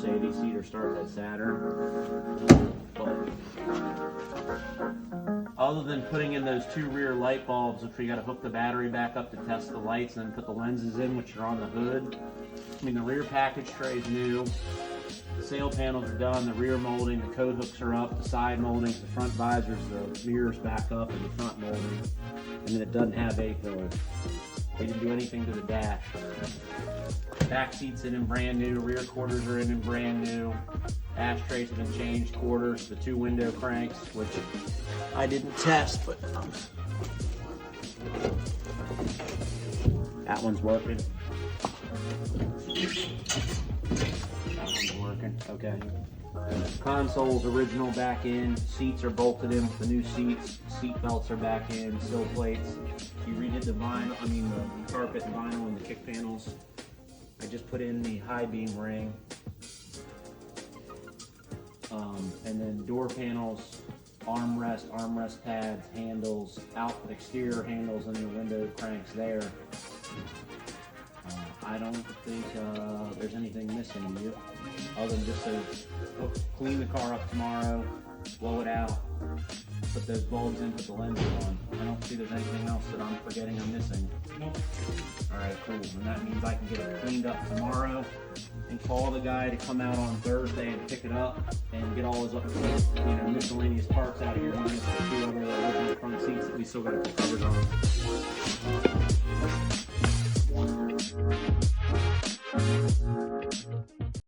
Mercedes seat or start that Saturn. But other than putting in those 2 rear light bulbs, which we got to hook the battery back up to test the lights and then put the lenses in, which are on the hood. I mean, the rear package tray is new. The sail panels are done, the rear molding, the coat hooks are up, the side moldings, the front visors, the mirrors back up, and the front molding. And then it doesn't have A-pillar. They didn't do anything to the dash. Back seats in brand new, rear quarters are in brand new. Ashtrays have been changed, quarters, the 2 window cranks, which I didn't test, but that one's working. That one's working, okay. Console's original back in, seats are bolted in with the new seats, seat belts are back in, sill plates. You redid the vinyl, the carpet and vinyl and the kick panels. I just put in the high beam ring. And then door panels, armrest pads, handles, exterior handles and the window cranks there. I don't think there's anything missing to you, other than just to clean the car up tomorrow, blow it out, put those bulbs in, put the lenses on. I don't see there's anything else that I'm forgetting or missing. Nope. Alright, cool. And that means I can get it cleaned up tomorrow and call the guy to come out on Thursday and pick it up and get all his miscellaneous parts out of here, minus the 2 other original front seats that we still got to put covers on.